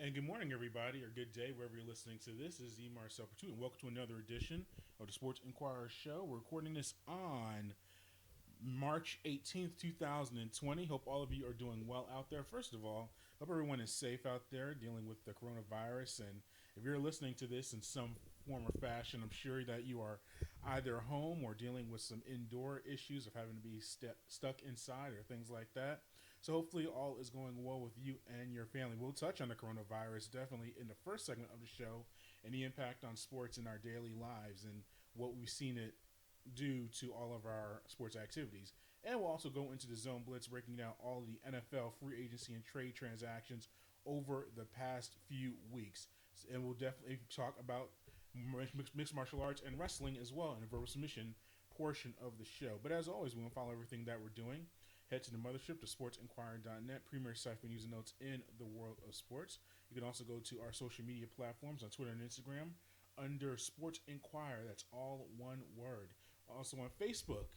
And good morning, everybody, or good day, wherever you're listening to this. This is E. Marcel Pertu, and welcome to another edition of the Sports Inquirer Show. We're recording this on March 18th, 2020. Hope all of you are doing well out there. First of all, hope everyone is safe out there dealing with the coronavirus. And if you're listening to this in some form or fashion, I'm sure that you are either home or dealing with some indoor issues of having to be stuck inside or things like that. So hopefully all is going well with you and your family. We'll touch on the coronavirus definitely in the first segment of the show and the impact on sports in our daily lives and what we've seen it do to all of our sports activities. And we'll also go into the Zone Blitz, breaking down all of the NFL free agency and trade transactions over the past few weeks. And we'll definitely talk about mixed martial arts and wrestling as well in the verbal submission portion of the show. But as always, we want to follow everything that we're doing. Head to the mothership, to sportsinquirer.net, premier site for news and notes in the world of sports. You can also go to our social media platforms on Twitter and Instagram under Sports Inquirer. That's all one word. Also on Facebook,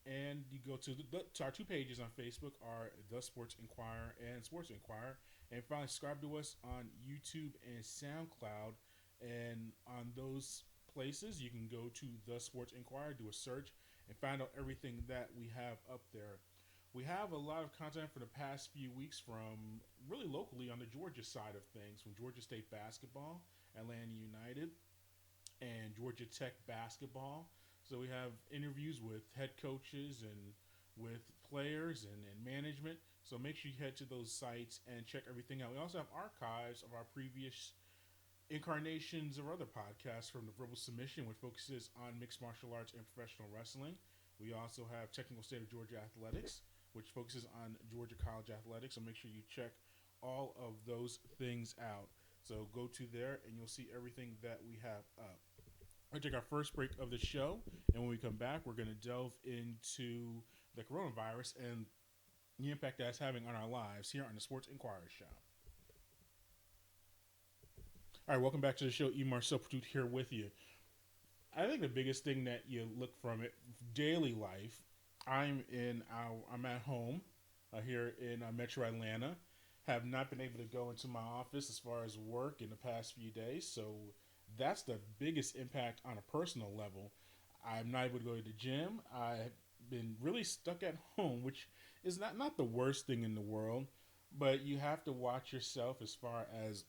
and you go to our two pages on Facebook are The Sports Inquirer and Sports Inquirer. And finally, subscribe to us on YouTube and SoundCloud. And on those places, you can go to The Sports Inquirer, do a search, and find out everything that we have up there. We have a lot of content for the past few weeks from really locally on the Georgia side of things, from Georgia State basketball, Atlanta United, and Georgia Tech basketball. So we have interviews with head coaches and with players and management. So make sure you head to those sites and check everything out. We also have archives of our previous incarnations of other podcasts from the Verbal Submission, which focuses on mixed martial arts and professional wrestling. We also have Technical State of Georgia Athletics, which focuses on Georgia college athletics. So make sure you check all of those things out. So go to there and you'll see everything that we have up. We're going to take our first break of the show. And when we come back, we're going to delve into the coronavirus and the impact that's having on our lives here on the Sports Inquirer Show. All right, welcome back to the show. E. Marcel Pertu here with you. I think the biggest thing that you look from it, daily life, I'm at home here in Metro Atlanta. Have not been able to go into my office as far as work in the past few days, so that's the biggest impact on a personal level. I'm not able to go to the gym. I've been really stuck at home, which is not the worst thing in the world, but you have to watch yourself as far as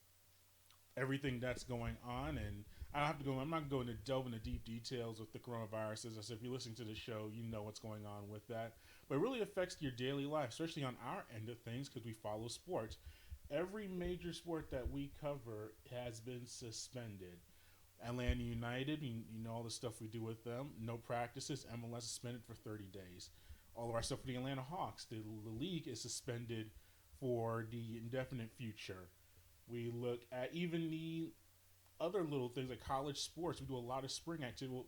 everything that's going on. And I'm not going to delve into deep details with the coronavirus. As I said, if you're listening to the show, you know what's going on with that. But it really affects your daily life, especially on our end of things because we follow sports. Every major sport that we cover has been suspended. Atlanta United, you know all the stuff we do with them. No practices. MLS suspended for 30 days. All of our stuff for the Atlanta Hawks. The league is suspended for the indefinite future. We look at even the other little things like college sports. We do a lot of spring activity.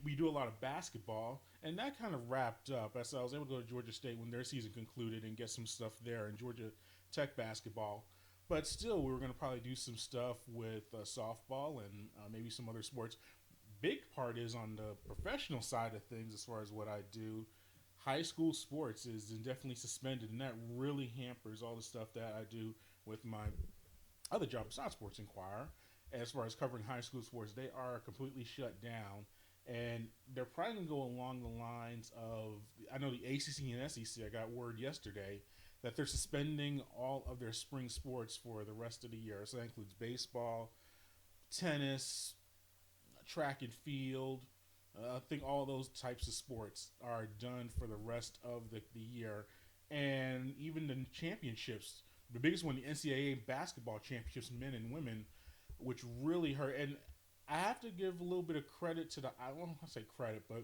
We do a lot of basketball, and that kind of wrapped up. As I was able to go to Georgia State when their season concluded and get some stuff there in Georgia Tech basketball. But still, we were going to probably do some stuff with softball and maybe some other sports. Big part is on the professional side of things as far as what I do. High school sports is definitely suspended, and that really hampers all the stuff that I do with my other job besides Sports Inquirer. As far as covering high school sports, they are completely shut down. And they're probably going to go along the lines of, I know the ACC and SEC, I got word yesterday that they're suspending all of their spring sports for the rest of the year. So that includes baseball, tennis, track and field. I think all those types of sports are done for the rest of the year. And even the championships, the biggest one, the NCAA basketball championships, men and women, which really hurt. And I have to give a little bit of credit to I don't want to say credit, but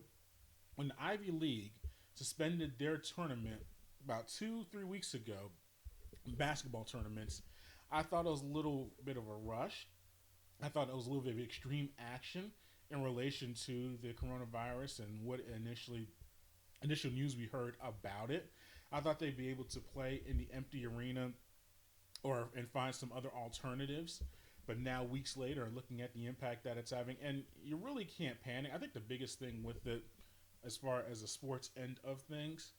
when the Ivy League suspended their tournament about 2-3 weeks ago, basketball tournaments, I thought it was a little bit of a rush. I thought it was a little bit of extreme action in relation to the coronavirus and what initial news we heard about it. I thought they'd be able to play in the empty arena and find some other alternatives. But now, weeks later, looking at the impact that it's having, and you really can't panic. I think the biggest thing with it, as far as the sports end of things,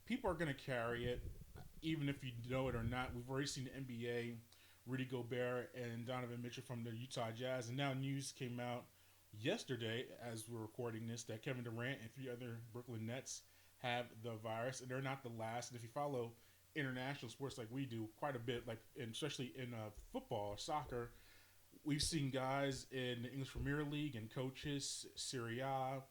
people are going to carry it, even if you know it or not. We've already seen the NBA Rudy Gobert and Donovan Mitchell from the Utah Jazz. And now news came out yesterday, as we're recording this, that Kevin Durant and three other Brooklyn Nets have the virus, and they're not the last. And if you follow international sports like we do quite a bit, like especially in football or soccer, we've seen guys in the English Premier League and coaches, Serie A,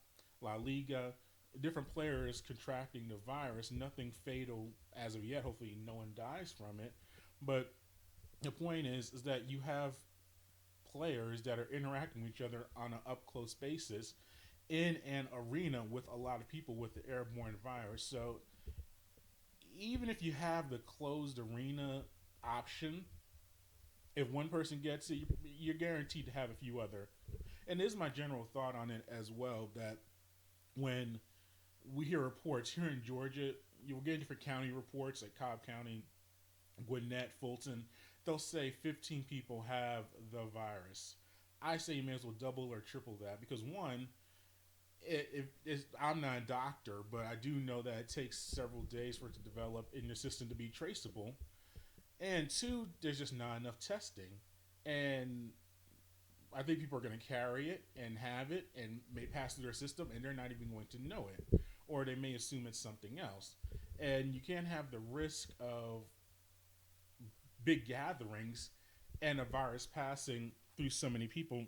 La Liga, different players contracting the virus. Nothing fatal as of yet. Hopefully, no one dies from it. But the point is that you have players that are interacting with each other on an up close basis in an arena with a lot of people with the airborne virus. So even if you have the closed arena option, if one person gets it, you're guaranteed to have a few other. And this is my general thought on it as well, that when we hear reports here in Georgia, you'll get different county reports like Cobb County, Gwinnett, Fulton. They'll say 15 people have the virus. I say you may as well double or triple that because one, I'm not a doctor, but I do know that it takes several days for it to develop in your system to be traceable. And two, there's just not enough testing. And I think people are going to carry it and have it and may pass through their system and they're not even going to know it. Or they may assume it's something else. And you can't have the risk of big gatherings and a virus passing through so many people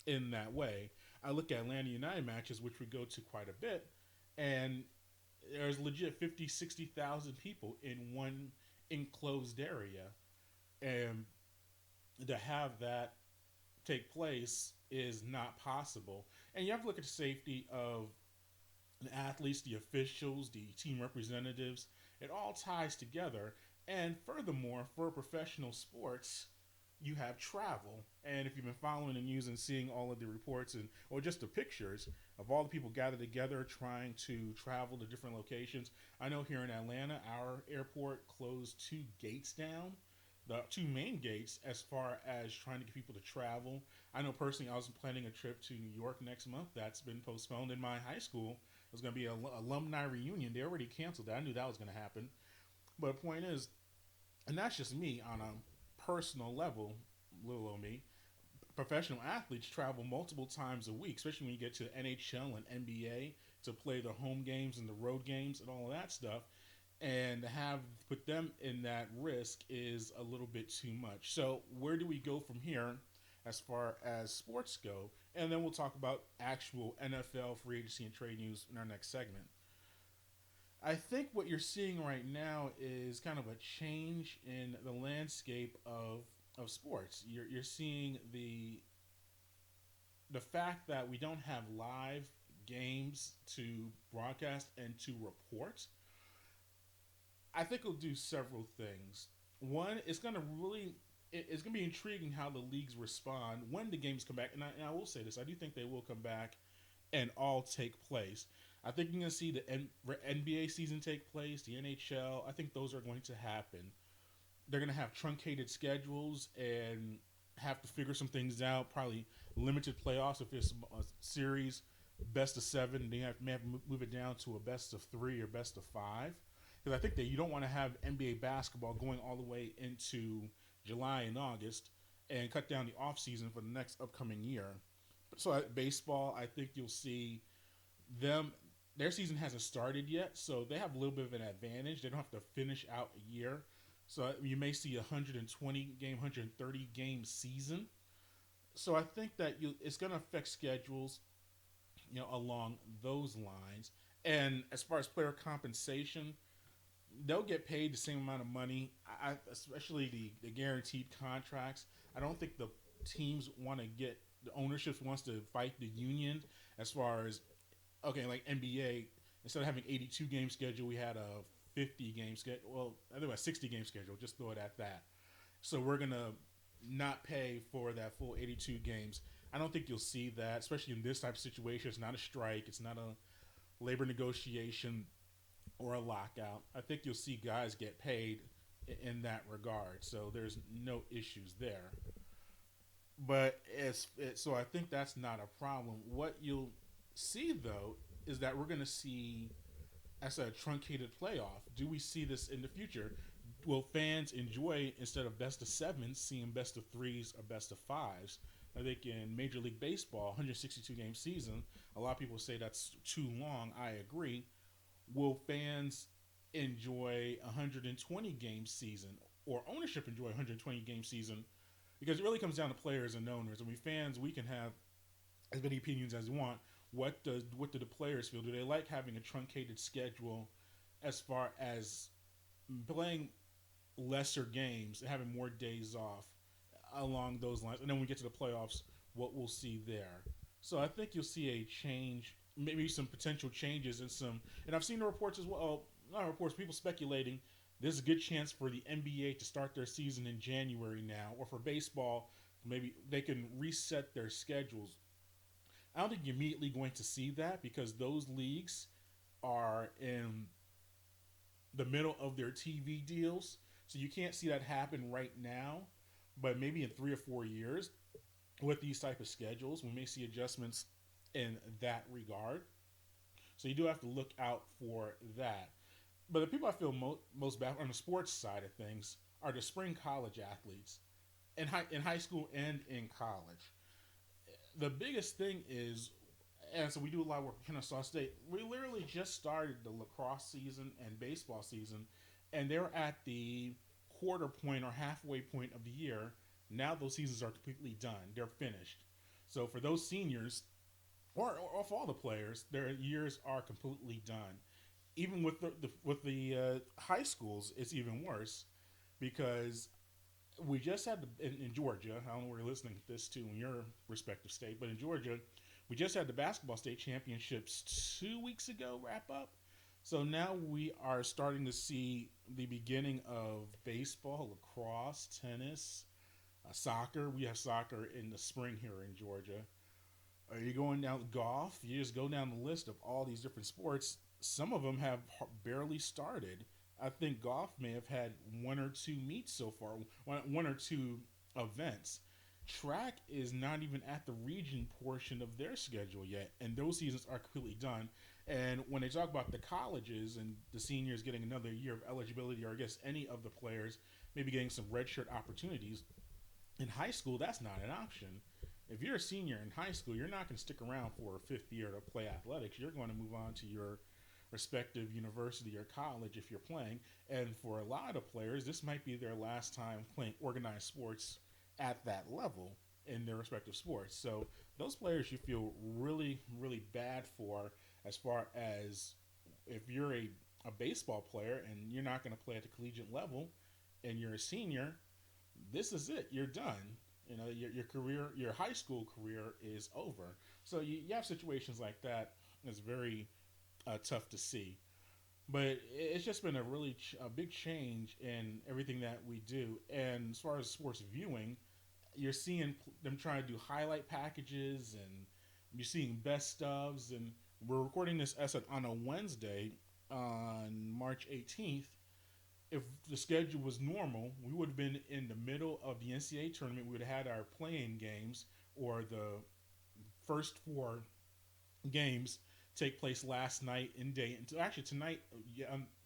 in that way. I look at Atlanta United matches, which we go to quite a bit, and there's legit 50, 60,000 people in one enclosed area. And to have that take place is not possible. And you have to look at the safety of the athletes, the officials, the team representatives. It all ties together. And furthermore, for professional sports, you have travel. And if you've been following the news and seeing all of the reports and or just the pictures of all the people gathered together trying to travel to different locations, I know here in Atlanta, our airport closed two gates down, the two main gates, as far as trying to get people to travel. I know personally, I was planning a trip to New York next month. That's been postponed. In my high school, it was going to be an alumni reunion. They already canceled that. I knew that was going to happen. But the point is, and that's just me on a personal level, little old me. Professional athletes travel multiple times a week, especially when you get to NHL and NBA to play the home games and the road games and all of that stuff. And to have put them in that risk is a little bit too much. So where do we go from here as far as sports go? And then we'll talk about actual NFL free agency and trade news in our next segment. I think what you're seeing right now is kind of a change in the landscape of sports. You're seeing the fact that we don't have live games to broadcast and to report. I think it'll do several things. One, it's going to be intriguing how the leagues respond when the games come back. And I will say this, I do think they will come back and all take place. I think you're going to see the NBA season take place, the NHL. I think those are going to happen. They're going to have truncated schedules and have to figure some things out. Probably limited playoffs if it's a series, best of 7. They may have to move it down to a best of 3 or best of 5. Because I think that you don't want to have NBA basketball going all the way into July and August and cut down the off season for the next upcoming year. So at baseball, I think you'll see them. Their season hasn't started yet, so they have a little bit of an advantage. They don't have to finish out a year. So you may see a 120 game, 130 game season. So I think that it's going to affect schedules, along those lines. And as far as player compensation, they'll get paid the same amount of money. Especially the guaranteed contracts. I don't think the teams want to the ownership wants to fight the union as far as, okay, like NBA, instead of having 82 game schedule, we had a 50 game schedule. Well, I think a 60 game schedule. Just throw it at that. So we're gonna not pay for that full 82 games. I don't think you'll see that, especially in this type of situation. It's not a strike. It's not a labor negotiation or a lockout. I think you'll see guys get paid in that regard. So there's no issues there. But so I think that's not a problem. What you'll see, though, is that we're going to see, as a truncated playoff. Do we see this in the future? will fans enjoy, instead of best of sevens, seeing best of threes or best of fives? I think in Major League Baseball, 162 game season, a lot of people say that's too long. I agree. Will fans enjoy 120 game season, or ownership enjoy 120 game season? Because it really comes down to players and owners. I mean, fans, we can have as many opinions as we want. What do the players feel? Do they like having a truncated schedule as far as playing lesser games and having more days off along those lines? And then when we get to the playoffs, what we'll see there. So I think you'll see a change, maybe some potential changes in some. And I've seen the reports as well. Not reports, people speculating there's a good chance for the NBA to start their season in January now, or for baseball, maybe they can reset their schedules. I don't think you're immediately going to see that because those leagues are in the middle of their TV deals. So you can't see that happen right now. But maybe in 3 or 4 years, with these type of schedules, we may see adjustments in that regard. So you do have to look out for that. But the people I feel most bad on the sports side of things are the spring college athletes in high school and in college. The biggest thing is, and so we do a lot of work at Kennesaw State. We literally just started the lacrosse season and baseball season, and they're at the quarter point or halfway point of the year. Now those seasons are completely done. They're finished. So for those seniors, or for all the players, their years are completely done. Even with the high schools, it's even worse because we just had in Georgia. I don't know where you're listening to this to in your respective state, but in Georgia, we just had the basketball state championships 2 weeks ago wrap up. So now we are starting to see the beginning of baseball, lacrosse, tennis, soccer. We have soccer in the spring here in Georgia. Are you going down golf? You just go down the list of all these different sports. Some of them have barely started. I think golf may have had one or two meets so far, one or two events. Track is not even at the region portion of their schedule yet, and those seasons are completely done. And when they talk about the colleges and the seniors getting another year of eligibility, or I guess any of the players maybe getting some redshirt opportunities, in high school, that's not an option. If you're a senior in high school, you're not going to stick around for a fifth year to play athletics. You're going to move on to your respective university or college if you're playing. And for a lot of players, this might be their last time playing organized sports at that level in their respective sports. So those players you feel really, really bad for, as far as if you're a baseball player and you're not going to play at the collegiate level and you're a senior, this is it. You're done. You know, your career, your high school career is over. So you have situations like that. It's very tough to see. But it's just been a big change in everything that we do. And as far as sports viewing, you're seeing them trying to do highlight packages, and you're seeing best ofs. And we're recording this essay on a Wednesday on March 18th. If the schedule was normal, we would have been in the middle of the NCAA tournament. We would have had our playing games, or the first four games take place last night in Dayton. Actually, tonight,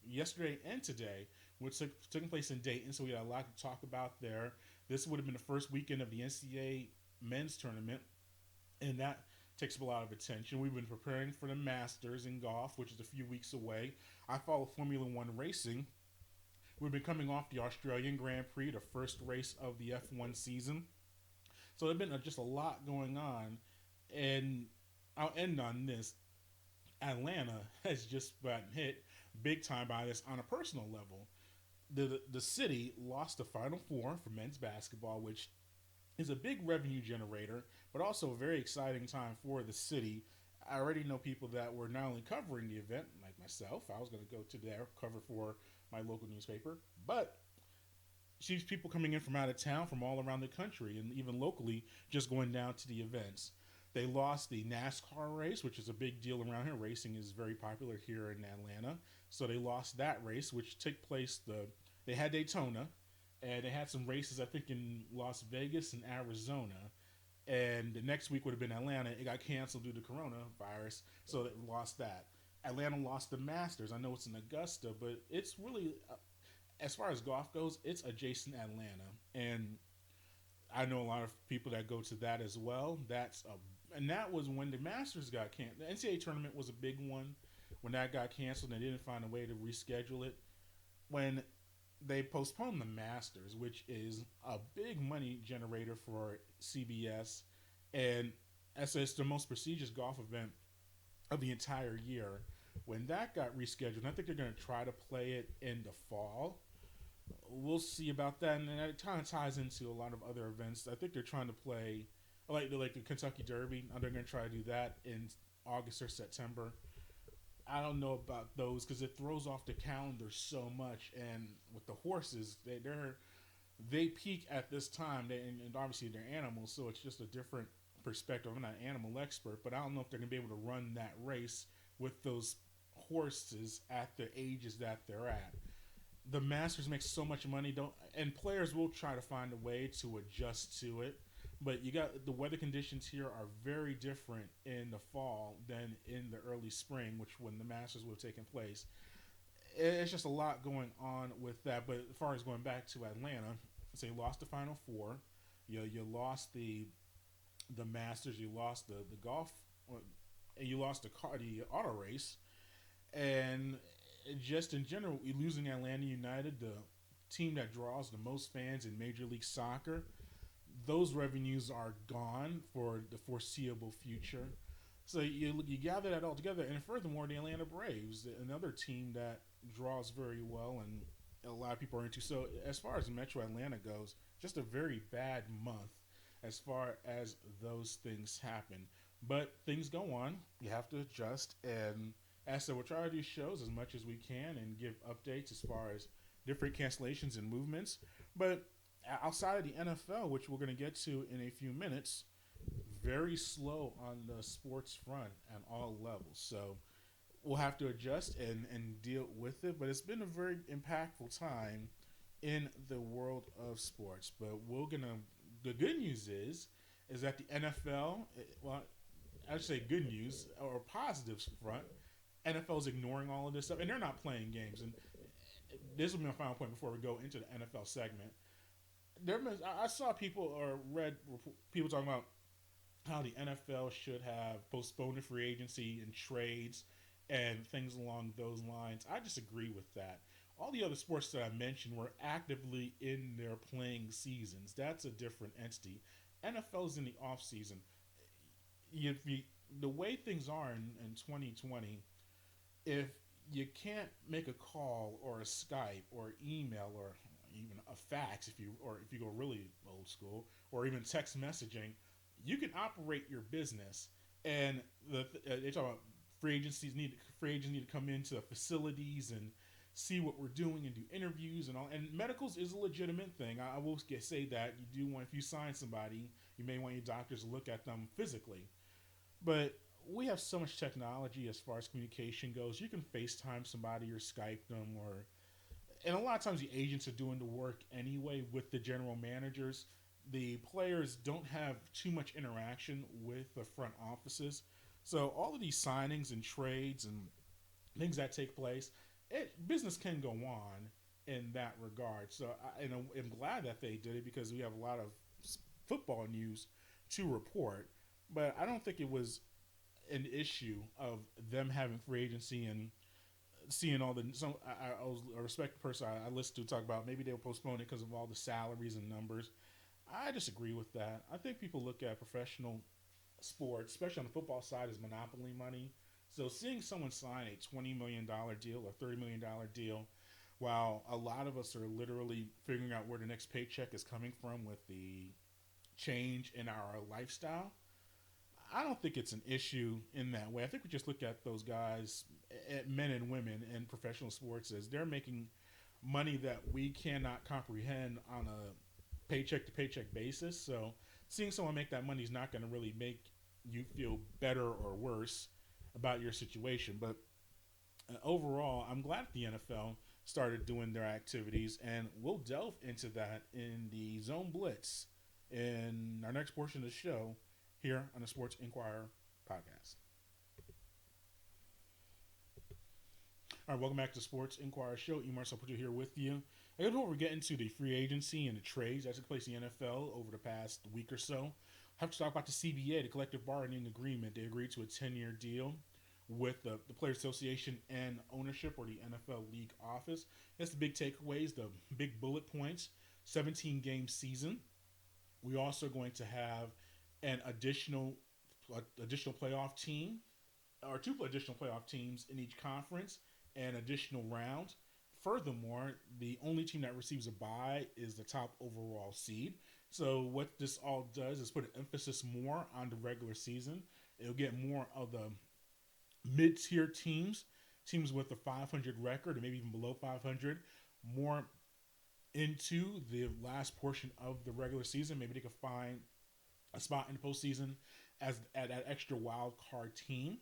yesterday, and today, which took place in Dayton. So we had a lot to talk about there. This would have been the first weekend of the NCAA men's tournament, and that takes up a lot of attention. We've been preparing for the Masters in golf, which is a few weeks away. I follow Formula One racing. We've been coming off the Australian Grand Prix, the first race of the F1 season. So there's been just a lot going on. And I'll end on this. Atlanta has just gotten hit big time by this on a personal level. The city lost the Final Four for men's basketball, which is a big revenue generator, but also a very exciting time for the city. I already know people that were not only covering the event, like myself. I was going to go to their cover for my local newspaper, but she's people coming in from out of town, from all around the country, and even locally, just going down to the events. They lost the NASCAR race, which is a big deal around here. Racing is very popular here in Atlanta, so they lost that race, which took place. They had Daytona, and they had some races, I think, in Las Vegas and Arizona. And the next week would have been Atlanta. It got canceled due to coronavirus, so it lost that. Atlanta lost the Masters. I know it's in Augusta, but it's really as far as golf goes, it's adjacent Atlanta, and I know a lot of people that go to that as well. And that was when the Masters got canceled. The NCAA tournament was a big one. When that got canceled, and they didn't find a way to reschedule it. When they postponed the Masters, which is a big money generator for CBS, and as it's the most prestigious golf event of the entire year. When that got rescheduled, I think they're going to try to play it in the fall. We'll see about that, and that kind of ties into a lot of other events. I think they're trying to play like the Kentucky Derby. They're going to try to do that in August or September. I don't know about those because it throws off the calendar so much. And with the horses, they peak at this time, and obviously they're animals, so it's just a different perspective. I'm not an animal expert, but I don't know if they're going to be able to run that race with those horses at the ages that they're at. The Masters make so much money, don't and players will try to find a way to adjust to it. But you got the weather conditions here are very different in the fall than in the early spring, which when the Masters would have taken place. It's just a lot going on with that. But as far as going back to Atlanta, so you lost the Final Four, you lost the Masters, you lost the golf, and you lost the auto race, and just in general, losing Atlanta United, the team that draws the most fans in Major League Soccer, those revenues are gone for the foreseeable future. So you gather that all together, and furthermore, the Atlanta Braves, another team that draws very well and a lot of people are into. So as far as Metro Atlanta goes, just a very bad month as far as those things happen. But things go on. You have to adjust. And as I said, we'll try to do shows as much as we can and give updates as far as different cancellations and movements. But outside of the NFL, which we're going to get to in a few minutes, very slow on the sports front at all levels. So we'll have to adjust and deal with it. But it's been a very impactful time in the world of sports. But the good news is that the NFL, well, I should say good news or positives front, NFL is ignoring all of this stuff, and they're not playing games. And this will be my final point before we go into the NFL segment. I saw people or read people talking about how the NFL should have postponed the free agency and trades and things along those lines. I disagree with that. All the other sports that I mentioned were actively in their playing seasons. That's a different entity. NFL is in the off season. The way things are in 2020, if you can't make a call or a Skype or email or even a fax if you go really old school or even text messaging, you can operate your business. And they talk about free agents need to come into facilities and see what we're doing and do interviews and all. And medicals is a legitimate thing. I will say that you do want, if you sign somebody, you may want your doctors to look at them physically. But we have so much technology as far as communication goes. You can FaceTime somebody or Skype them, and a lot of times the agents are doing the work anyway with the general managers. The players don't have too much interaction with the front offices. So all of these signings and trades and things that take place, business can go on in that regard. So I'm glad that they did it because we have a lot of football news to report. But I don't think it was an issue of them having free agency and seeing all the. So I was a respected person I listened to talk about maybe they were postponing it because of all the salaries and numbers. I disagree with that. I think people look at professional sports, especially on the football side, as monopoly money. So seeing someone sign a $20 million deal or $30 million deal, while a lot of us are literally figuring out where the next paycheck is coming from with the change in our lifestyle, I don't think it's an issue in that way. I think we just look at those guys, men and women in professional sports, as they're making money that we cannot comprehend on a paycheck to paycheck basis. So seeing someone make that money is not going to really make you feel better or worse about your situation. But overall, I'm glad the NFL started doing their activities, and we'll delve into that in the Zone Blitz in our next portion of the show here on the Sports Inquirer podcast. All right, welcome back to the Sports Inquirer Show. Emar Soputu here with you. I guess before we get into the free agency and the trades that took place in the NFL over the past week or so, I have to talk about the CBA, the collective bargaining agreement. They agreed to a 10-year deal with the Players Association and ownership, or the NFL league office. That's the big takeaways, the big bullet points. 17-game season. We're also going to have an additional playoff team, or two additional playoff teams in each conference, and additional rounds. Furthermore, the only team that receives a bye is the top overall seed. So what this all does is put an emphasis more on the regular season. It'll get more of the mid-tier teams, teams with a 500 record or maybe even below 500, more into the last portion of the regular season. Maybe they could find a spot in the postseason as at that extra wild card team.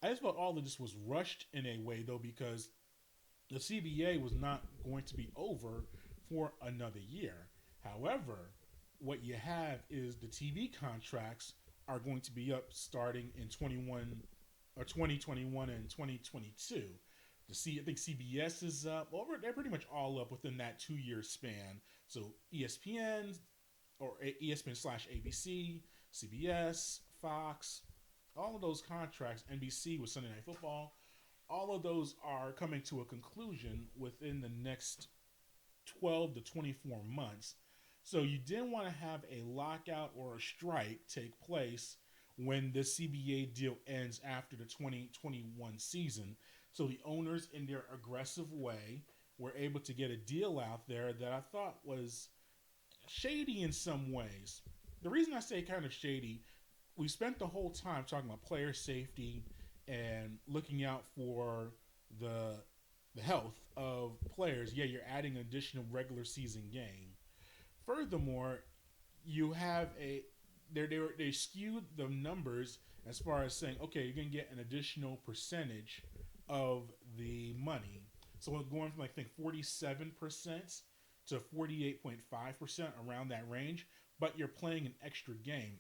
I just felt all of this was rushed in a way though, because the CBA was not going to be over for another year. However, what you have is the TV contracts are going to be up starting in 2021 and 2022. I think CBS is up. Well, they're pretty much all up within that 2 year span. So ESPN, or ESPN slash ABC, CBS, Fox, all of those contracts, NBC with Sunday Night Football, all of those are coming to a conclusion within the next 12 to 24 months. So you didn't want to have a lockout or a strike take place when the CBA deal ends after the 2021 season. So the owners, in their aggressive way, were able to get a deal out there that I thought was shady in some ways. The reason I say kind of shady, we spent the whole time talking about player safety and looking out for the health of players. Yeah, you're adding an additional regular season game. Furthermore, you have they skewed the numbers as far as saying, okay, you're gonna get an additional percentage of the money. So we're going from, I think, 47% to 48.5%, around that range, but you're playing an extra game.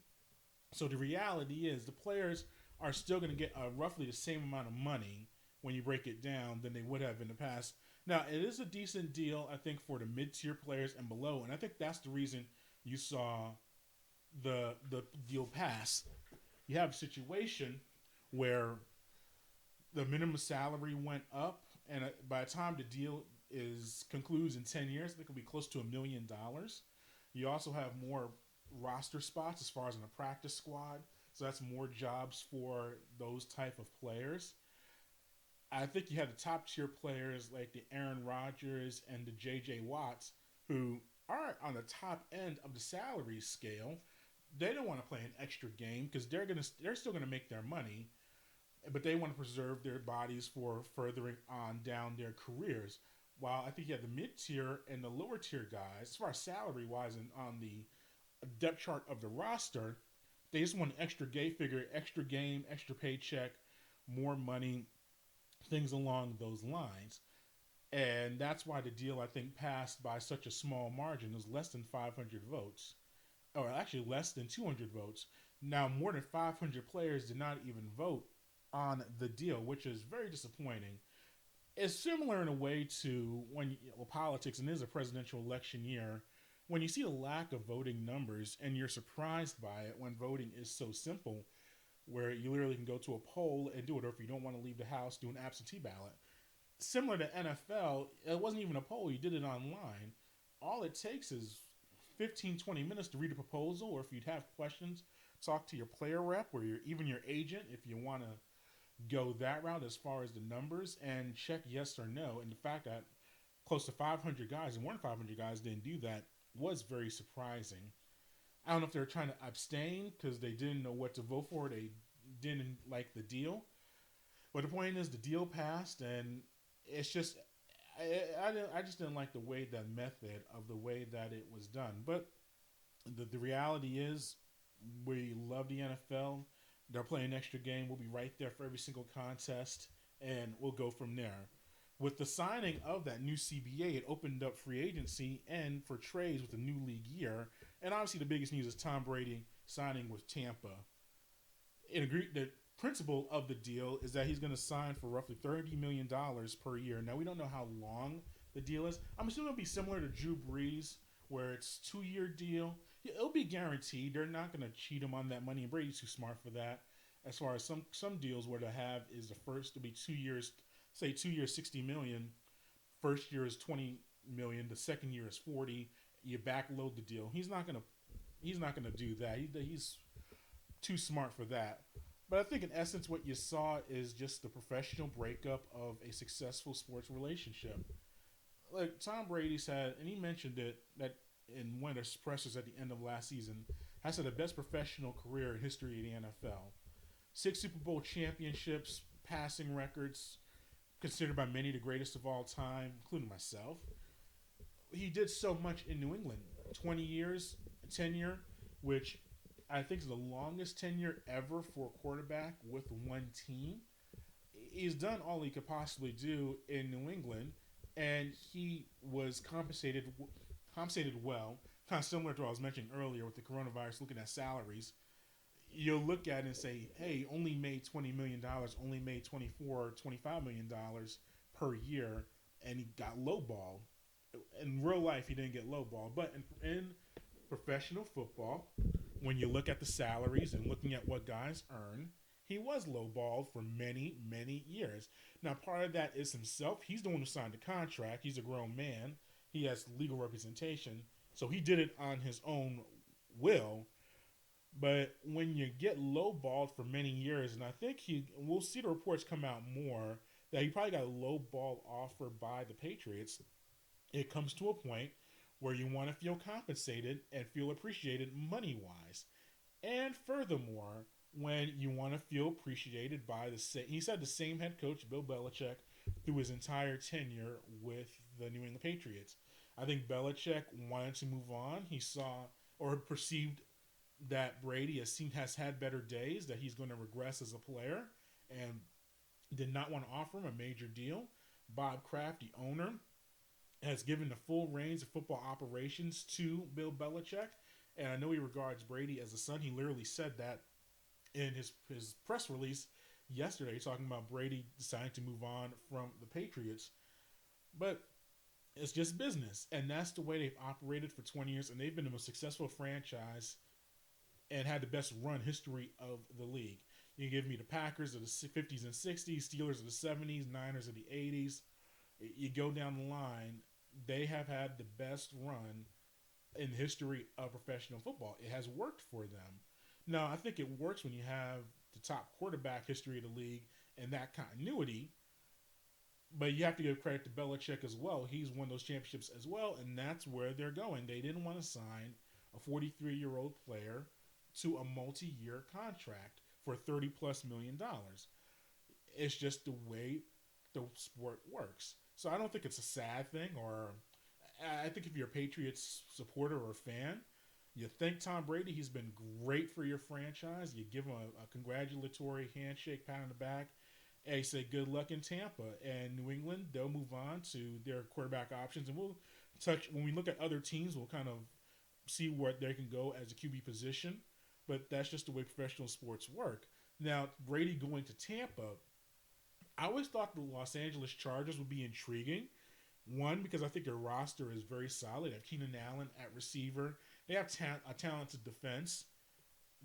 So the reality is the players are still going to get roughly the same amount of money when you break it down than they would have in the past. Now, it is a decent deal, I think, for the mid-tier players and below, and I think that's the reason you saw the deal pass. You have a situation where the minimum salary went up, and by the time the deal concludes in 10 years, I think it'll be close to $1 million. You also have more roster spots as far as in a practice squad, so that's more jobs for those type of players. I think you have the top tier players like the Aaron Rodgers and the J.J. Watts, who are on the top end of the salary scale. They don't want to play an extra game because they're still gonna make their money, but they want to preserve their bodies for furthering on down their careers. While I think you have the mid tier and the lower tier guys, as far as salary wise and on the depth chart of the roster, they just want an extra game figure, extra game, extra paycheck, more money, things along those lines. And that's why the deal, I think, passed by such a small margin. It was less than 500 votes, or actually less than 200 votes. Now, more than 500 players did not even vote on the deal, which is very disappointing. It's similar in a way to when politics, and it is a presidential election year, when you see a lack of voting numbers and you're surprised by it when voting is so simple, where you literally can go to a poll and do it, or if you don't want to leave the house, do an absentee ballot. Similar to NFL, it wasn't even a poll, you did it online. All it takes is 15, 20 minutes to read a proposal, or if you'd have questions, talk to your player rep or even your agent if you want to go that route as far as the numbers, and check yes or no. And the fact that close to 500 guys and more than 500 guys didn't do that was very surprising. I don't know if they were trying to abstain because they didn't know what to vote for. They didn't like the deal. But the point is, the deal passed, and it's just, I just didn't like the method of the way that it was done. But the reality is, we love the NFL. They're playing an extra game. We'll be right there for every single contest, and we'll go from there. With the signing of that new CBA, it opened up free agency and for trades with the new league year. And obviously the biggest news is Tom Brady signing with Tampa. The principle of the deal is that he's going to sign for roughly $30 million per year. Now, we don't know how long the deal is. I'm assuming it'll be similar to Drew Brees, where it's 2 year deal. Yeah, it'll be guaranteed. They're not going to cheat him on that money, and Brady's too smart for that. As far as some deals where to have is the first to be 2 years, say 2 years, 60 million. First year is 20 million. The second year is 40. You backload the deal. He's not gonna do that. He's too smart for that. But I think in essence, what you saw is just the professional breakup of a successful sports relationship. Like Tom Brady said, and he mentioned it that in one of his pressers at the end of last season, has had the best professional career in history of the NFL. 6 Super Bowl championships, passing records, considered by many the greatest of all time, including myself. He did so much in New England. 20 years tenure, which I think is the longest tenure ever for a quarterback with one team. He's done all he could possibly do in New England, and he was compensated well. Kind of similar to what I was mentioning earlier with the coronavirus, looking at salaries. You'll look at it and say, hey, only made $20 million, only made 24, $25 million per year, and he got lowballed. In real life, he didn't get lowballed, but in professional football, when you look at the salaries and looking at what guys earn, he was lowballed for many, many years. Now, part of that is himself. He's the one who signed the contract. He's a grown man. He has legal representation. So he did it on his own will. But when you get lowballed for many years, and I think we'll see the reports come out more, that he probably got a lowball offer by the Patriots. It comes to a point where you want to feel compensated and feel appreciated money wise. And furthermore, when you want to feel appreciated by he said the same head coach, Bill Belichick, through his entire tenure with the New England Patriots. I think Belichick wanted to move on. He saw or perceived that Brady has had better days, that he's going to regress as a player, and did not want to offer him a major deal. Bob Kraft, the owner, has given the full reins of football operations to Bill Belichick. And I know he regards Brady as a son. He literally said that in his press release yesterday, talking about Brady deciding to move on from the Patriots. But it's just business. And that's the way they've operated for 20 years. And they've been the most successful franchise and had the best run history of the league. You can give me the Packers of the 50s and 60s, Steelers of the 70s, Niners of the 80s. You go down the line, they have had the best run in the history of professional football. It has worked for them. Now, I think it works when you have the top quarterback history of the league and that continuity, but you have to give credit to Belichick as well. He's won those championships as well, and that's where they're going. They didn't want to sign a 43-year-old player to a multi-year contract for $30+ million. It's just the way the sport works. So I don't think it's a sad thing, or I think if you're a Patriots supporter or fan, you thank Tom Brady. He's been great for your franchise. You give him a congratulatory handshake, pat on the back, and you say good luck in Tampa. And New England, they'll move on to their quarterback options. And we'll touch, when we look at other teams, we'll kind of see where they can go as a QB position. But that's just the way professional sports work. Now, Brady going to Tampa, I always thought the Los Angeles Chargers would be intriguing. One, because I think their roster is very solid. They have Keenan Allen at receiver. They have a talented defense.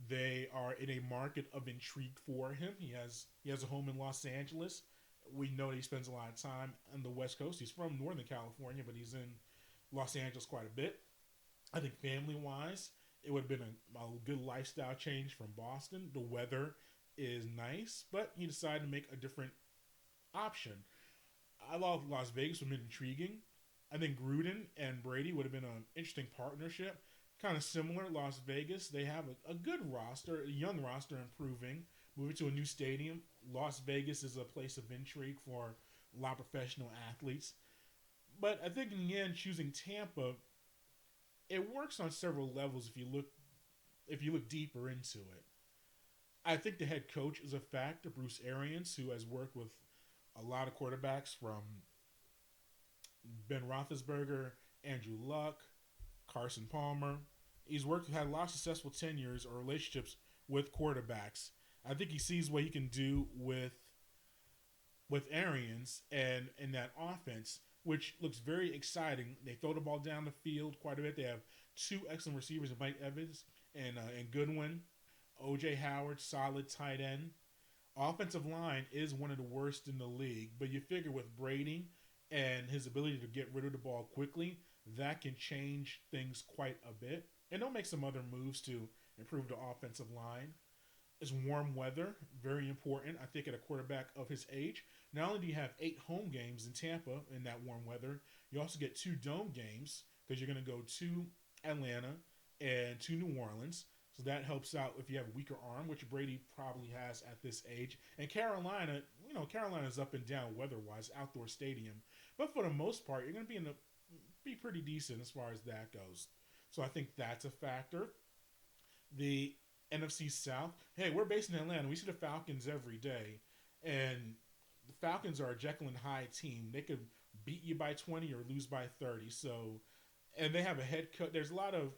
They are in a market of intrigue for him. He has a home in Los Angeles. We know that he spends a lot of time on the West Coast. He's from Northern California, but he's in Los Angeles quite a bit. I think family-wise, it would have been a good lifestyle change from Boston. The weather is nice, but he decided to make a different option. I thought Las Vegas would have been intriguing. I think Gruden and Brady would have been an interesting partnership. Kind of similar. Las Vegas, they have a good roster, a young roster improving, moving to a new stadium. Las Vegas is a place of intrigue for a lot of professional athletes. But I think in the end, choosing Tampa, it works on several levels if you look deeper into it. I think the head coach is a factor, Bruce Arians, who has worked with a lot of quarterbacks from Ben Roethlisberger, Andrew Luck, Carson Palmer. He's had a lot of successful tenures or relationships with quarterbacks. I think he sees what he can do with Arians and in that offense. which looks very exciting. They throw the ball down the field quite a bit. They have two excellent receivers in Mike Evans and Goodwin. OJ Howard, solid tight end. Offensive line is one of the worst in the league, but you figure with Brady and his ability to get rid of the ball quickly, that can change things quite a bit. And they'll make some other moves to improve the offensive line. It's warm weather, very important, I think, at a quarterback of his age. Not only do you have 8 home games in Tampa in that warm weather, you also get 2 dome games because you're going to go to Atlanta and to New Orleans. So that helps out if you have a weaker arm, which Brady probably has at this age. And Carolina, Carolina's up and down weather-wise, outdoor stadium. But for the most part, you're going to be pretty decent as far as that goes. So I think that's a factor. The NFC South, hey, we're based in Atlanta. We see the Falcons every day. And the Falcons are a Jekyll and Hyde team. They could beat you by 20 or lose by 30. So, and they have a head coach. There's a lot of,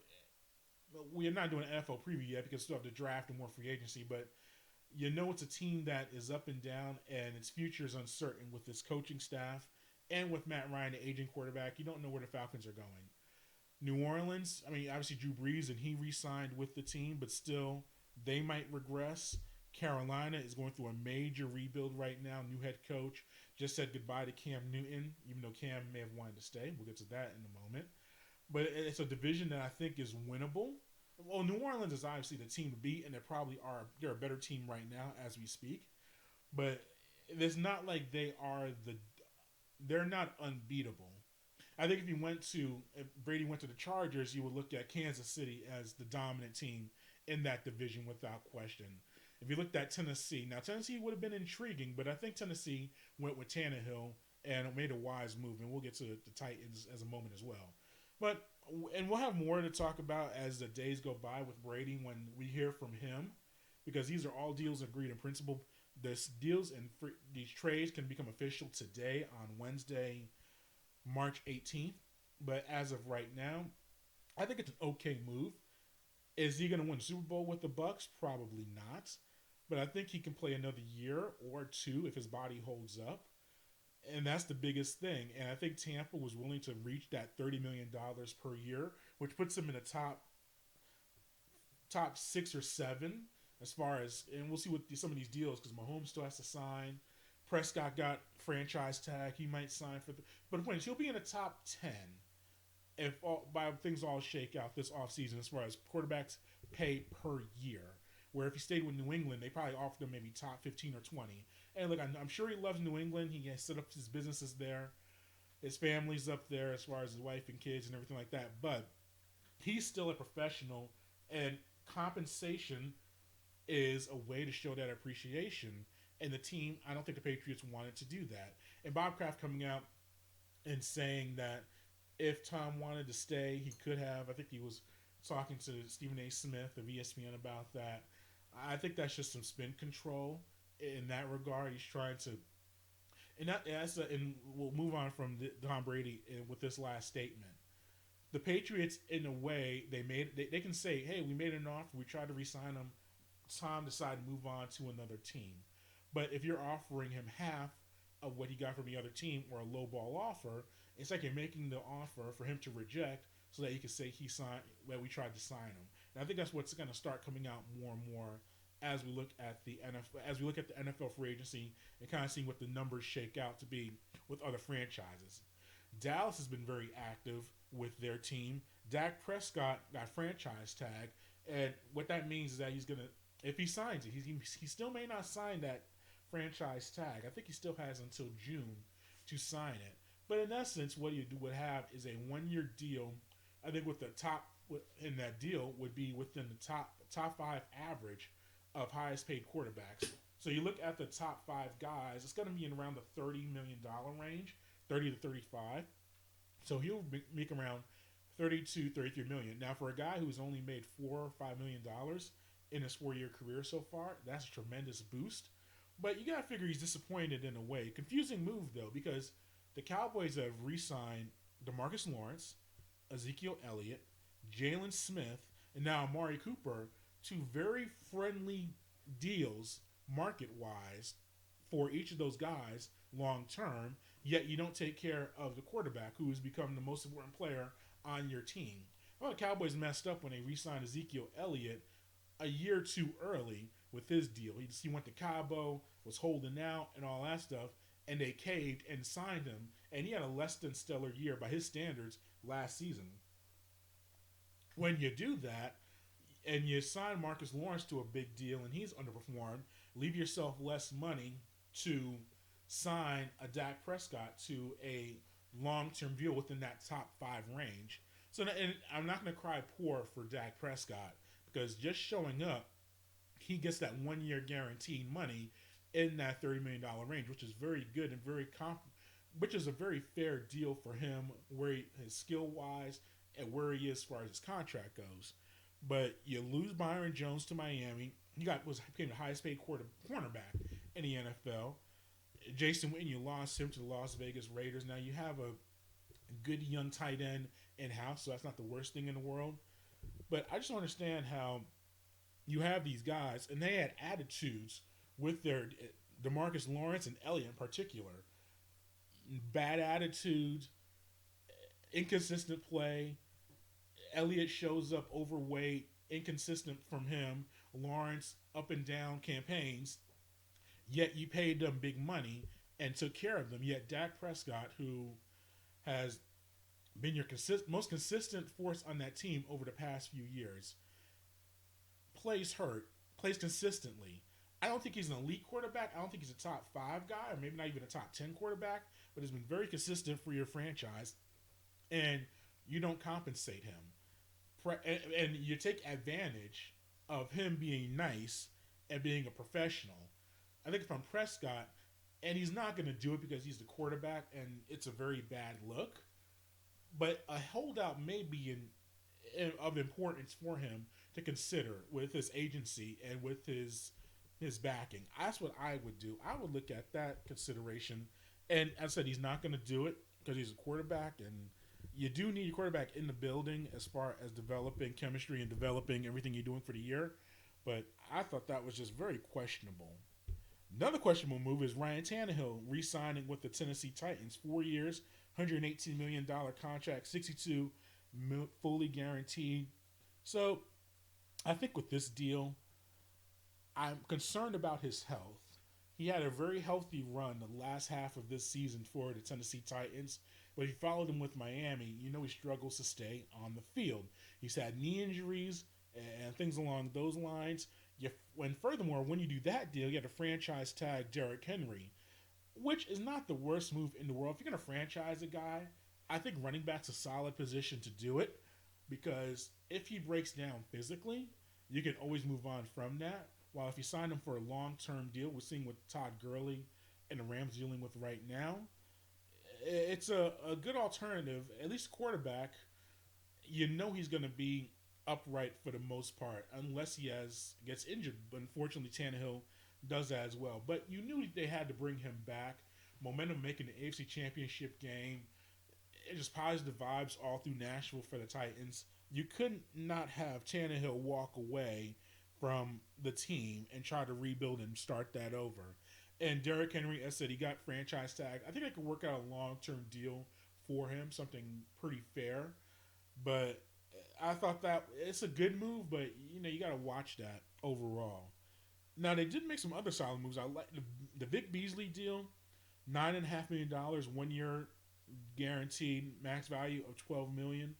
we're not doing an NFL preview yet because we still have the draft and more free agency, but it's a team that is up and down and its future is uncertain with this coaching staff and with Matt Ryan, the aging quarterback. You don't know where the Falcons are going. New Orleans, I mean, obviously Drew Brees, and he re-signed with the team, but still, they might regress. Carolina is going through a major rebuild right now. New head coach just said goodbye to Cam Newton, even though Cam may have wanted to stay. We'll get to that in a moment. But it's a division that I think is winnable. Well, New Orleans is obviously the team to beat, and they're a better team right now as we speak. But it's not like they're not unbeatable. I think if Brady went to the Chargers, you would look at Kansas City as the dominant team in that division without question. If you looked at Tennessee, now Tennessee would have been intriguing, but I think Tennessee went with Tannehill and made a wise move, and we'll get to the Titans as a moment as well. And we'll have more to talk about as the days go by with Brady when we hear from him, because these are all deals agreed in principle. These trades can become official today on Wednesday, March 18th. But as of right now, I think it's an okay move. Is he going to win the Super Bowl with the Bucs? Probably not. But I think he can play another year or two if his body holds up. And that's the biggest thing. And I think Tampa was willing to reach that $30 million per year, which puts him in the top 6 or 7 as far as, and we'll see what some of these deals, because Mahomes still has to sign. Prescott got franchise tag. He might sign but the point is he'll be in the top 10 if things all shake out this offseason as far as quarterbacks pay per year. Where if he stayed with New England, they probably offered him maybe top 15 or 20. And look, I'm sure he loves New England. He has set up his businesses there. His family's up there as far as his wife and kids and everything like that. But he's still a professional, and compensation is a way to show that appreciation. And the team, I don't think the Patriots wanted to do that. And Bob Kraft coming out and saying that if Tom wanted to stay, he could have. I think he was talking to Stephen A. Smith of ESPN about that. I think that's just some spin control in that regard. He's trying to, and we'll move on from Tom Brady with this last statement. The Patriots, in a way, they can say, hey, we made an offer, we tried to re-sign him. Tom decided to move on to another team. But if you're offering him half of what he got from the other team or a low ball offer, it's like you're making the offer for him to reject so that he can say he signed, well, we tried to sign him. And I think that's what's going to start coming out more and more as we look at the NFL free agency and kind of seeing what the numbers shake out to be with other franchises. Dallas has been very active with their team. Dak Prescott got franchise tag, and what that means is that he's going to, if he signs it, he still may not sign that franchise tag. I think he still has until June to sign it. But in essence, what you would have is a 1-year deal. I think with the top in that deal would be within the top 5 average of highest paid quarterbacks. So you look at the top 5 guys, it's going to be in around the $30 million range, 30 to 35. So he'll make around 32, 33 million. Now for a guy who's only made $4 or $5 million in his 4-year career so far, that's a tremendous boost. But you got to figure he's disappointed in a way. Confusing move though, because the Cowboys have re-signed DeMarcus Lawrence, Ezekiel Elliott, Jalen Smith, and now Amari Cooper, 2 very friendly deals market-wise for each of those guys long-term. yet you don't take care of the quarterback, who has become the most important player on your team. Well, the Cowboys messed up when they re-signed Ezekiel Elliott a year too early with his deal. He went to Cabo, was holding out, and all that stuff, and they caved and signed him. And he had a less than stellar year by his standards last season. When you do that, and you sign Marcus Lawrence to a big deal, and he's underperformed, leave yourself less money to sign a Dak Prescott to a long-term deal within that top 5 range. So, and I'm not going to cry poor for Dak Prescott, because just showing up, he gets that 1-year guaranteed money in that $30 million range, which is very good and which is a very fair deal for him, his skill wise and where he is as far as his contract goes. But you lose Byron Jones to Miami. Became the highest paid cornerback in the NFL. Jason Witten, you lost him to the Las Vegas Raiders. Now you have a good young tight end in house, so that's not the worst thing in the world. But I just don't understand how you have these guys, and they had attitudes with their DeMarcus Lawrence and Elliott in particular. Bad attitude, inconsistent play. Elliott shows up overweight, inconsistent from him. Lawrence up and down campaigns. Yet you paid them big money and took care of them. Yet Dak Prescott, who has been your most consistent force on that team over the past few years, plays consistently. I don't think he's an elite quarterback. I don't think he's a top 5 guy, or maybe not even a top 10 quarterback, but has been very consistent for your franchise, and you don't compensate him. And you take advantage of him being nice and being a professional. I think if I'm Prescott, and he's not going to do it because he's the quarterback, and it's a very bad look, but a holdout may be of importance for him to consider with his agency and with his backing. That's what I would do. I would look at that consideration. And as I said, he's not going to do it because he's a quarterback, and you do need your quarterback in the building as far as developing chemistry and developing everything you're doing for the year. But I thought that was just very questionable. Another questionable move is Ryan Tannehill re-signing with the Tennessee Titans. 4 years, $118 million contract, $62 fully guaranteed. So I think with this deal, I'm concerned about his health. He had a very healthy run the last half of this season for the Tennessee Titans, but if you followed him with Miami, you know he struggles to stay on the field. He's had knee injuries and things along those lines. Furthermore, when you do that deal, you have to franchise tag Derrick Henry, which is not the worst move in the world. If you're going to franchise a guy, I think running back's a solid position to do it, because if he breaks down physically, you can always move on from that. While if you sign him for a long-term deal, we're seeing what Todd Gurley and the Rams dealing with right now, it's a good alternative. At least quarterback, you know he's going to be upright for the most part, unless he gets injured. But unfortunately, Tannehill does that as well. But you knew they had to bring him back. Momentum making the AFC Championship game. It's just positive vibes all through Nashville for the Titans. You couldn't not have Tannehill walk away from the team and try to rebuild and start that over. And Derrick Henry, as I said, he got franchise tag. I think I could work out a long-term deal for him, something pretty fair. But I thought that it's a good move, but you got to watch that overall. Now, they did make some other solid moves. I like the Vic Beasley deal, $9.5 million, 1 year guaranteed, max value of $12 million.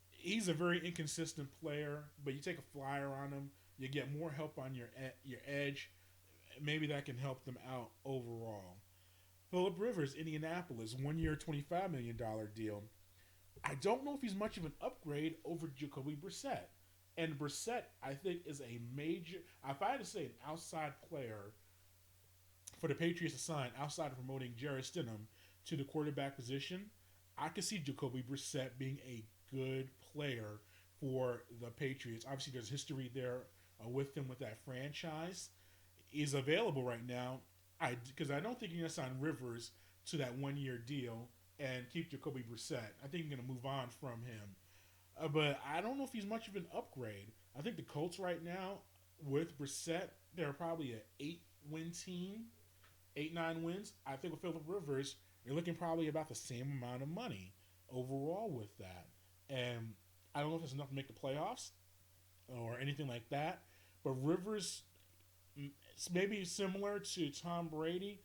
He's a very inconsistent player, but you take a flyer on him, you get more help on your edge. Maybe that can help them out overall. Phillip Rivers, Indianapolis, 1 year, $25 million deal. I don't know if he's much of an upgrade over Jacoby Brissett. And Brissett, I think, is a major, if I had to say an outside player for the Patriots to sign, outside of promoting Jarrett Stidham to the quarterback position, I could see Jacoby Brissett being a good player for the Patriots. Obviously, there's history there with him with that franchise. He's available right now, because I don't think you're going to sign Rivers to that 1 year deal and keep Jacoby Brissett. I think you're going to move on from him. But I don't know if he's much of an upgrade. I think the Colts right now, with Brissett, they're probably an 8-win team, 8-9 wins. I think with Phillip Rivers, You're looking probably about the same amount of money overall with that. And I don't know if it's enough to make the playoffs or anything like that. But Rivers, it's maybe similar to Tom Brady.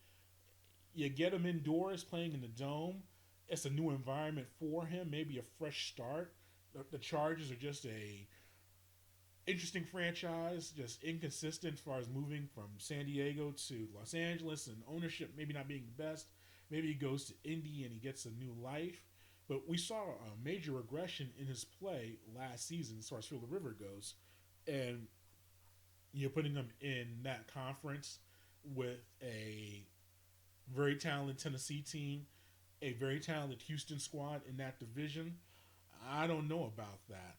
You get him indoors playing in the dome. It's a new environment for him, maybe a fresh start. The Chargers are just a interesting franchise, just inconsistent as far as moving from San Diego to Los Angeles and ownership maybe not being the best. Maybe he goes to Indy and he gets a new life. But we saw a major regression in his play last season as far as Philip River goes. And you're putting him in that conference with a very talented Tennessee team, a very talented Houston squad in that division. I don't know about that.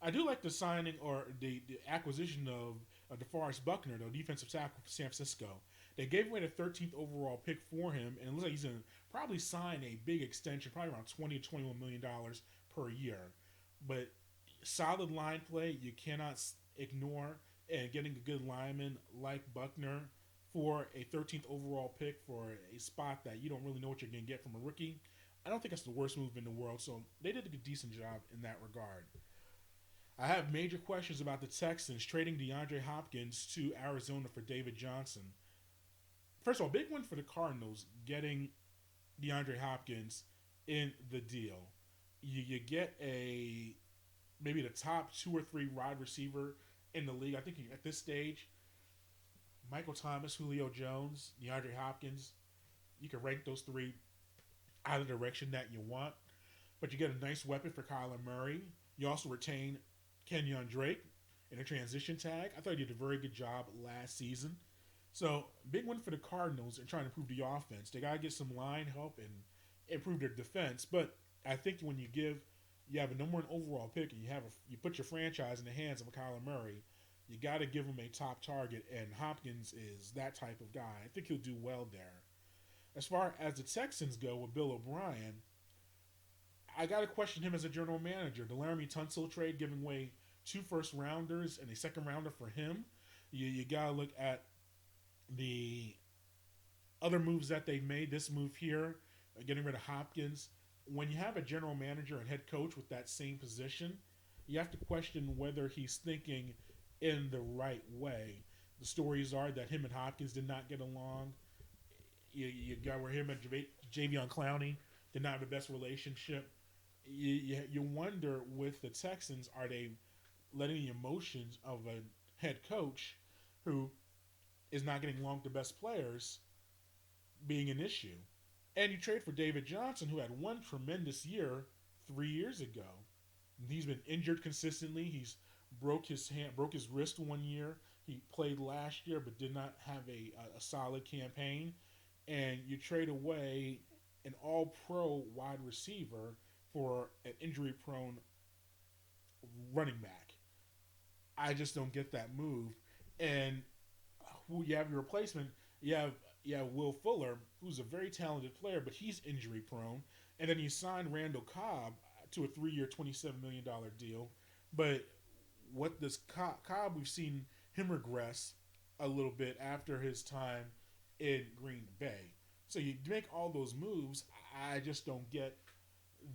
I do like the signing or the acquisition of DeForest Buckner, the defensive tackle for San Francisco. They gave away the 13th overall pick for him, and it looks like he's going to probably sign a big extension, probably around $20 to $21 million per year. But solid line play, you cannot ignore, and getting a good lineman like Buckner for a 13th overall pick for a spot that you don't really know what you're going to get from a rookie. I don't think that's the worst move in the world, so they did a decent job in that regard. I have major questions about the Texans trading DeAndre Hopkins to Arizona for David Johnson. First of all, big win for the Cardinals getting DeAndre Hopkins in the deal. You get a maybe the top two or three wide receiver in the league. I think at this stage, Michael Thomas, Julio Jones, DeAndre Hopkins, you can rank those three either direction that you want. But you get a nice weapon for Kyler Murray. You also retain Kenyon Drake in a transition tag. I thought he did a very good job last season. So, big win for the Cardinals in trying to improve the offense. They got to get some line help and improve their defense. But I think when you have a number one overall pick and you put your franchise in the hands of a Kyler Murray, you got to give him a top target. And Hopkins is that type of guy. I think he'll do well there. As far as the Texans go with Bill O'Brien, I got to question him as a general manager. The Laramie Tunsil trade giving away 2 first rounders and a second rounder for him. You got to look at the other moves that they've made. This move here, getting rid of Hopkins. When you have a general manager and head coach with that same position, you have to question whether he's thinking in the right way. The stories are that him and Hopkins did not get along. You got where him and Javion Clowney did not have the best relationship. You wonder with the Texans, are they letting the emotions of a head coach who is not getting along with the best players being an issue? And you trade for David Johnson, who had one tremendous year 3 years ago. He's been injured consistently. He's broke his wrist one year. He played last year, but did not have a solid campaign. And you trade away an all-pro wide receiver for an injury-prone running back. I just don't get that move. And who you have your replacement? You have Will Fuller, who's a very talented player, but he's injury-prone. And then you signed Randall Cobb to a 3-year, $27 million deal. But what does Cobb? We've seen him regress a little bit after his time in Green Bay. So you make all those moves. I just don't get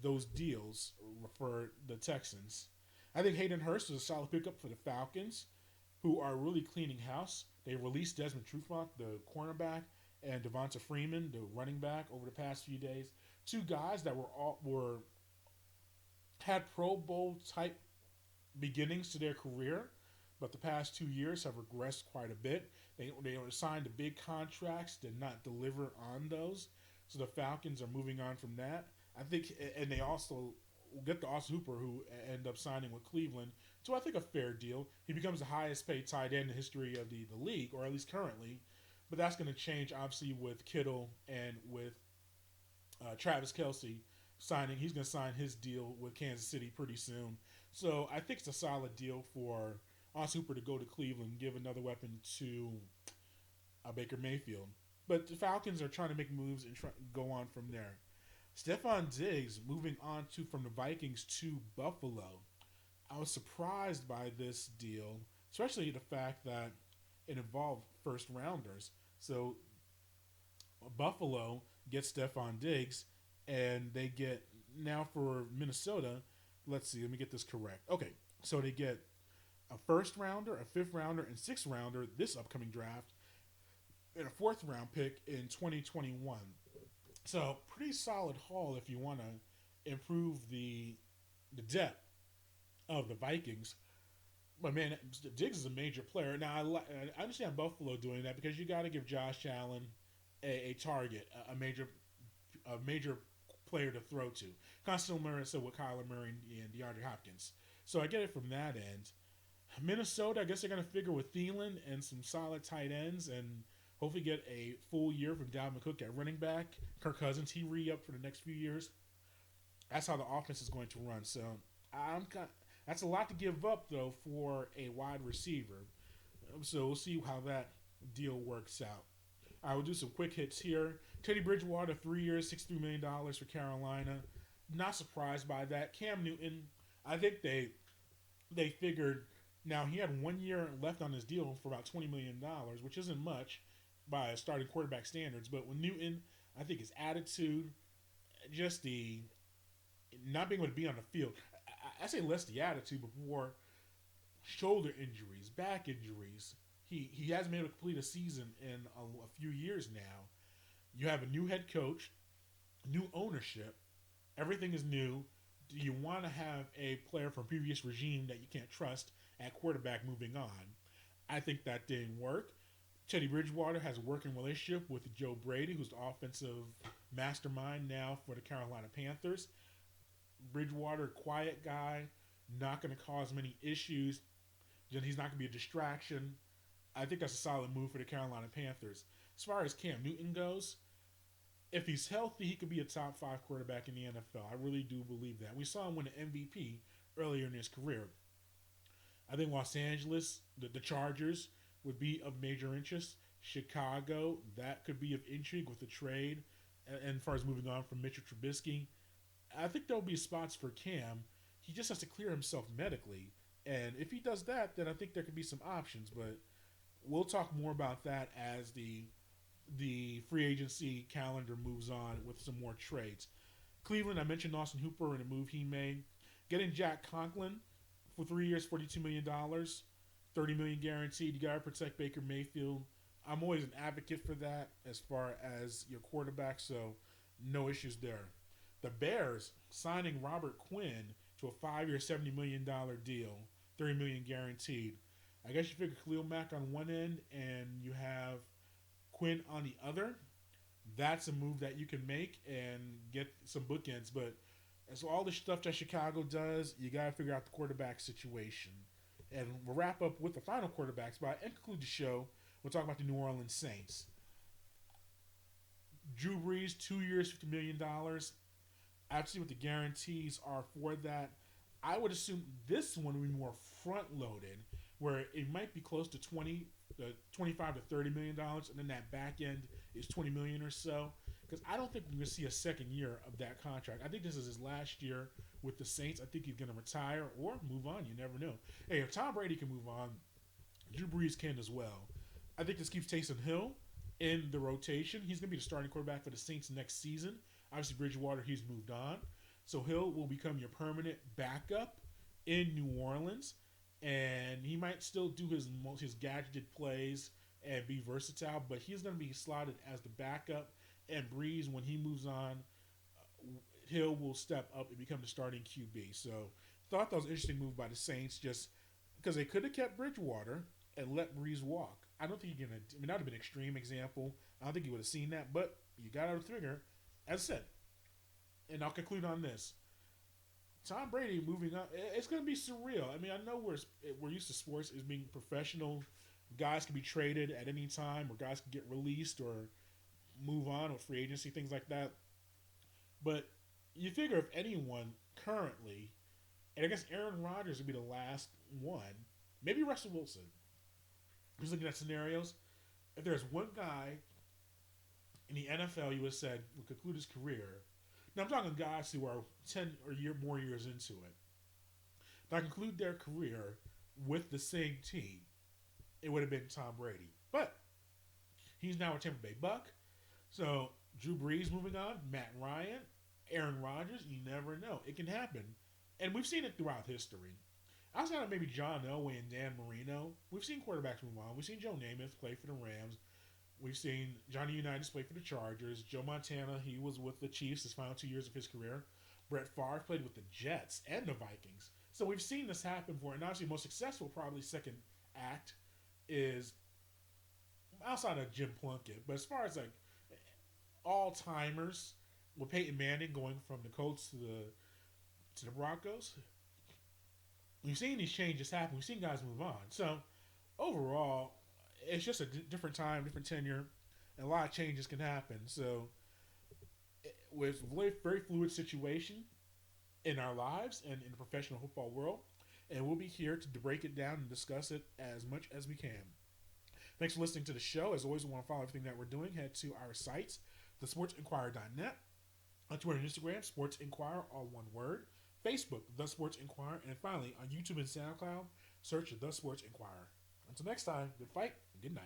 those deals for the Texans. I think Hayden Hurst is a solid pickup for the Falcons, who are really cleaning house. They released Desmond Trufant, the cornerback, and Devonta Freeman, the running back, over the past few days. 2 guys that had Pro Bowl type beginnings to their career, but the past 2 years have regressed quite a bit. They signed the big contracts, did not deliver on those. So the Falcons are moving on from that. I think, and they also get the Austin Hooper, who end up signing with Cleveland. So I think a fair deal. He becomes the highest paid tight end in the history of the league, or at least currently. But that's going to change, obviously, with Kittle and with Travis Kelce signing. He's going to sign his deal with Kansas City pretty soon. So I think it's a solid deal for Austin Hooper to go to Cleveland and give another weapon to Baker Mayfield. But the Falcons are trying to make moves and go on from there. Stephon Diggs moving on from the Vikings to Buffalo. I was surprised by this deal, especially the fact that it involved first rounders. So Buffalo get Stephon Diggs, and they get now for Minnesota. Let's see. Let me get this correct. Okay, so they get a first rounder, a fifth rounder, and sixth rounder this upcoming draft, and a fourth round pick in 2021. So pretty solid haul if you want to improve the depth of the Vikings. But man, Diggs is a major player. Now I understand Buffalo doing that because you got to give Josh Allen a target, a major player to throw to. Constantly Murray said with Kyler Murray and DeAndre Hopkins. So I get it from that end. Minnesota, I guess they're going to figure with Thielen and some solid tight ends and hopefully get a full year from Dalvin Cook at running back. Kirk Cousins, he re-up for the next few years. That's how the offense is going to run. So that's a lot to give up, though, for a wide receiver. So we'll see how that deal works out. I will do some quick hits here. Teddy Bridgewater, 3 years, $63 million for Carolina. Not surprised by that. Cam Newton, I think they figured. Now, he had 1 year left on his deal for about $20 million, which isn't much by starting quarterback standards. But with Newton, I think his attitude, just the not being able to be on the field, I say less the attitude, but more shoulder injuries, back injuries. He hasn't been able to complete a season in a few years now. You have a new head coach, new ownership. Everything is new. Do you want to have a player from previous regime that you can't trust at quarterback moving on? I think that didn't work. Teddy Bridgewater has a working relationship with Joe Brady, who's the offensive mastermind now for the Carolina Panthers. Bridgewater, quiet guy, not going to cause many issues. He's not going to be a distraction. I think that's a solid move for the Carolina Panthers. As far as Cam Newton goes, if he's healthy, he could be a top 5 quarterback in the NFL. I really do believe that. We saw him win an MVP earlier in his career. I think Los Angeles, the Chargers, would be of major interest. Chicago, that could be of intrigue with the trade. And as far as moving on from Mitchell Trubisky, I think there'll be spots for Cam. He just has to clear himself medically. And if he does that, then I think there could be some options. But we'll talk more about that as the free agency calendar moves on with some more trades. Cleveland, I mentioned Austin Hooper and a move he made. Getting Jack Conklin for 3 years, $42 million, $30 million guaranteed. You got to protect Baker Mayfield. I'm always an advocate for that as far as your quarterback, so no issues there. The Bears signing Robert Quinn to a 5-year, $70 million deal, $30 million guaranteed. I guess you figure Khalil Mack on one end and you have Quinn on the other. That's a move that you can make and get some bookends. But as all the stuff that Chicago does, you got to figure out the quarterback situation. And we'll wrap up with the final quarterbacks. But and conclude the show, we'll talk about the New Orleans Saints. Drew Brees, 2 years, $50 million. I have to see what the guarantees are for that. I would assume this one would be more front-loaded, where it might be close to 25 to $30 million, and then that back end is $20 million or so. Because I don't think we're going to see a second year of that contract. I think this is his last year with the Saints. I think he's going to retire or move on. You never know. Hey, if Tom Brady can move on, Drew Brees can as well. I think this keeps Taysom Hill in the rotation. He's going to be the starting quarterback for the Saints next season. Obviously, Bridgewater, he's moved on. So Hill will become your permanent backup in New Orleans. And he might still do his gadgeted plays and be versatile, but he's going to be slotted as the backup. And Breeze, when he moves on, Hill will step up and become the starting QB. So thought that was an interesting move by the Saints, just because they could have kept Bridgewater and let Breeze walk. I don't think you're going to – I mean, that would have been an extreme example. I don't think you would have seen that, but you got out of the trigger. As I said, and I'll conclude on this. Tom Brady moving up, it's going to be surreal. I mean, I know we're used to sports as being professional. Guys can be traded at any time, or guys can get released or move on with free agency, things like that. But you figure if anyone currently, and I guess Aaron Rodgers would be the last one, maybe Russell Wilson. Just looking at scenarios, if there's one guy in the NFL you would have said would conclude his career. Now I'm talking guys who are 10 or more years into it. That conclude their career with the same team, it would have been Tom Brady. But he's now a Tampa Bay Buck, so Drew Brees moving on, Matt Ryan, Aaron Rodgers. You never know. It can happen. And we've seen it throughout history. Outside of maybe John Elway and Dan Marino, we've seen quarterbacks move on. We've seen Joe Namath play for the Rams. We've seen Johnny Unitas play for the Chargers. Joe Montana, he was with the Chiefs his final 2 years of his career. Brett Favre played with the Jets and the Vikings. So we've seen this happen before. And obviously, the most successful, probably second act, is outside of Jim Plunkett. But as far as like all timers, with Peyton Manning going from the Colts to the Broncos, we've seen these changes happen. We've seen guys move on. So overall, it's just a different time, different tenure, and a lot of changes can happen. So with a very fluid situation in our lives and in the professional football world, and we'll be here to break it down and discuss it as much as we can. Thanks for listening to the show. As always, we want to follow everything that we're doing. Head to our sites, thesportsinquirer.net, on Twitter and Instagram, Sports Inquirer, all one word, Facebook, The Sports Inquirer, and finally on YouTube and SoundCloud, search The Sports Inquirer. Until next time, good fight and good night.